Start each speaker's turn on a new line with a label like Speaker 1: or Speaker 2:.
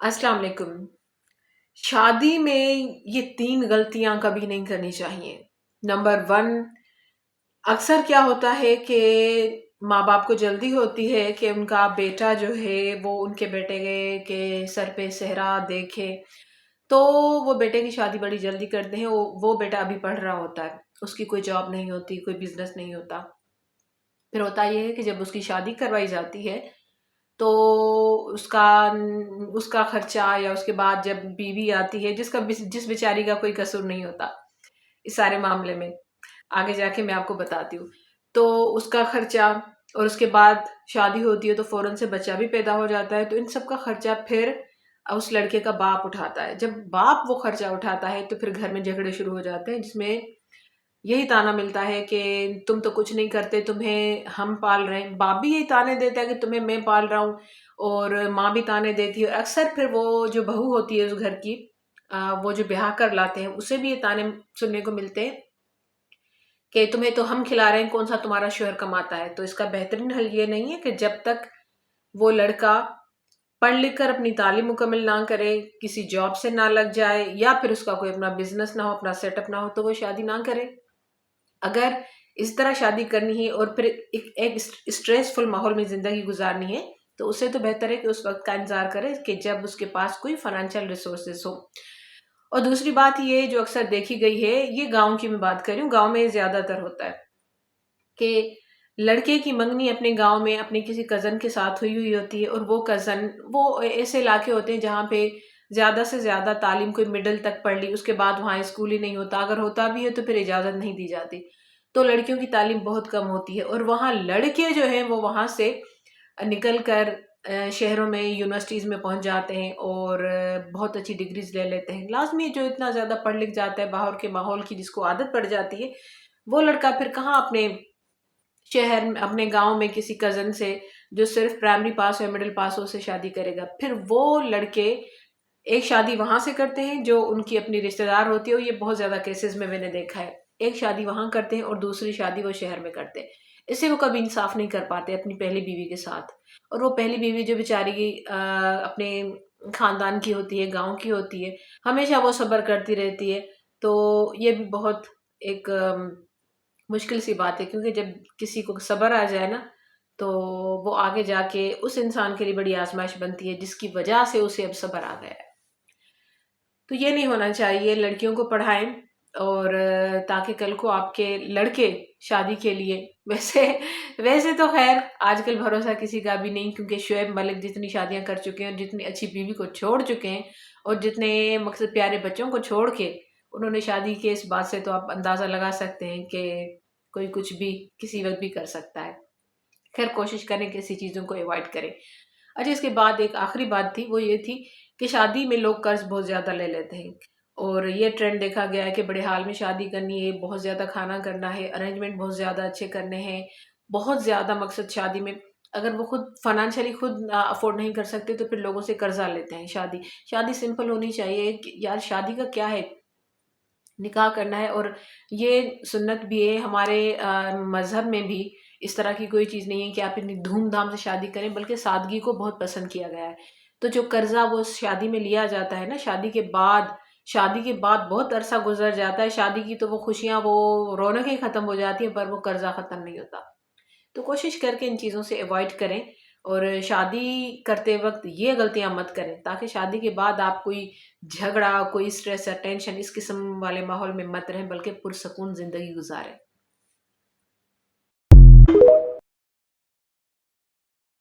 Speaker 1: अस्सलाम वालेकुम। शादी में ये 3 गलतियाँ कभी नहीं करनी चाहिए। नंबर 1, अक्सर क्या होता है कि माँ-बाप को जल्दी होती है कि उनका बेटा जो है वो उनके बेटे के सर पे सेहरा देखे, तो वो बेटे की शादी बड़ी जल्दी करते हैं। वो बेटा अभी पढ़ रहा होता है, उसकी कोई जॉब नहीं होती, कोई बिज़नेस नहीं होता। फिर होता ये है कि जब उसकी शादी करवाई जाती है तो उसका उसका खर्चा या उसके बाद जब बीवी आती है जिस बेचारी का कोई कसूर नहीं होता इस सारे मामले में, आगे जाके मैं आपको बताती हूँ। तो उसका खर्चा और उसके बाद शादी होती है तो फ़ौरन से बच्चा भी पैदा हो जाता है, तो इन सब का खर्चा फिर उस लड़के का बाप उठाता है। जब बाप वो खर्चा उठाता है तो फिर घर में झगड़े शुरू हो जाते हैं, जिसमें यही ताना मिलता है कि तुम तो कुछ नहीं करते, तुम्हें हम पाल रहे हैं। बाप भी यही ताने देता है कि तुम्हें मैं पाल रहा हूँ, और माँ भी ताने देती है। अक्सर फिर वो जो बहू होती है उस घर की, वो जो ब्याह कर लाते हैं, उसे भी ये ताने सुनने को मिलते हैं कि तुम्हें तो हम खिला रहे हैं, कौन सा तुम्हारा शौहर कमाता है। तो इसका बेहतरीन हल ये नहीं है कि जब तक वो लड़का पढ़ लिख कर अपनी तालीम मुकम्मल ना करे, किसी जॉब से ना लग जाए, या फिर उसका कोई अपना बिजनेस ना हो, अपना सेटअप ना हो, तो वो शादी ना करे। अगर इस तरह शादी करनी है और फिर एक स्ट्रेसफुल माहौल में ज़िंदगी गुज़ारनी है, तो उससे तो बेहतर है कि उस वक़्त का इंतज़ार करे कि जब उसके पास कोई फ़ाइनेंशियल रिसोर्सेज़ हो। और दूसरी बात ये जो अक्सर देखी गई है, ये गाँव की मैं बात कर रही हूँ, गाँव में ज़्यादातर होता है कि लड़के की मंगनी अपने गाँव में अपने किसी कज़न के साथ हुई हुई होती है, और वो कज़न वो ऐसे इलाके होते हैं जहाँ पे ज़्यादा से ज़्यादा तालीम कोई मिडल तक पढ़ ली, उसके बाद वहाँ स्कूल ही नहीं होता, अगर होता भी है तो फिर इजाज़त नहीं दी जाती। तो लड़कियों की तालीम बहुत कम होती है, और वहाँ लड़के जो हैं वो वहाँ से निकल कर शहरों में यूनिवर्सिटीज़ में पहुँच जाते हैं और बहुत अच्छी डिग्रीज़ ले लेते हैं। लाज़मी जो इतना ज़्यादा पढ़ लिख जाता है, बाहर के माहौल की जिसको आदत पड़ जाती है, वो लड़का फिर कहाँ अपने शहर में, अपने गाँव में किसी कज़न से जो सिर्फ़ प्राइमरी पास हो या मिडल पास हो, उससे शादी करेगा। फिर वो लड़के एक शादी वहाँ से करते हैं जो उनकी अपनी रिश्तेदार होती है, और ये बहुत ज़्यादा केसेज़ में मैंने देखा है। एक शादी वहाँ करते हैं और दूसरी शादी वो शहर में करते हैं। इससे वो कभी इंसाफ़ नहीं कर पाते अपनी पहली बीवी के साथ, और वो पहली बीवी जो बेचारी अपने ख़ानदान की होती है, गाँव की होती है, हमेशा वो सब्र करती रहती है। तो ये भी बहुत एक मुश्किल सी बात है, क्योंकि जब किसी को सब्र आ जाए ना, तो वो आगे जाके उस इंसान के लिए बड़ी आज़माइश बनती है जिसकी वजह से उसे अब सब्र आ गया है। तो ये नहीं होना चाहिए, लड़कियों को पढ़ाएँ, और ताकि कल को आपके लड़के शादी के लिए वैसे वैसे तो ख़ैर आजकल भरोसा किसी का भी नहीं, क्योंकि शोएब मलिक जितनी शादियाँ कर चुके हैं और जितनी अच्छी बीवी को छोड़ चुके हैं, और जितने मकसद प्यारे बच्चों को छोड़ के उन्होंने शादी की, इस बात से तो आप अंदाज़ा लगा सकते हैं कि कोई कुछ भी किसी वक़्त भी कर सकता है। खैर कोशिश करें कि ऐसी चीज़ों को अवॉइड करें। अच्छा, इसके बाद एक आखिरी बात थी, वो ये थी कि शादी में लोग कर्ज़ बहुत ज़्यादा ले लेते हैं, और ये ट्रेंड देखा गया है कि बड़े हाल में शादी करनी है, बहुत ज़्यादा खाना करना है, अरेंजमेंट बहुत ज़्यादा अच्छे करने हैं, बहुत ज़्यादा मकसद शादी में, अगर वो खुद फाइनेंशियली खुद अफ़ोर्ड नहीं कर सकते तो फिर लोगों से कर्ज़ा लेते हैं शादी। शादी सिंपल होनी चाहिए कि यार शादी का क्या है, निकाह करना है, और ये सुन्नत भी है हमारे मज़हब में भी। इस तरह की कोई चीज़ नहीं है कि आप इतनी धूम-धाम से शादी करें, बल्कि सादगी को बहुत पसंद किया गया है। तो जो कर्ज़ा वो शादी में लिया जाता है ना, शादी के बाद बहुत अरसा गुज़र जाता है, शादी की तो वो खुशियाँ, वो रौनकें ख़त्म हो जाती हैं, पर वो कर्ज़ा ख़त्म नहीं होता। तो कोशिश करके इन चीज़ों से अवॉइड करें, और शादी करते वक़्त ये गलतियाँ मत करें, ताकि शादी के बाद आप कोई झगड़ा, कोई स्ट्रेस या टेंशन इस किस्म वाले माहौल में मत रहें, बल्कि पुरसकून ज़िंदगी गुज़ारें।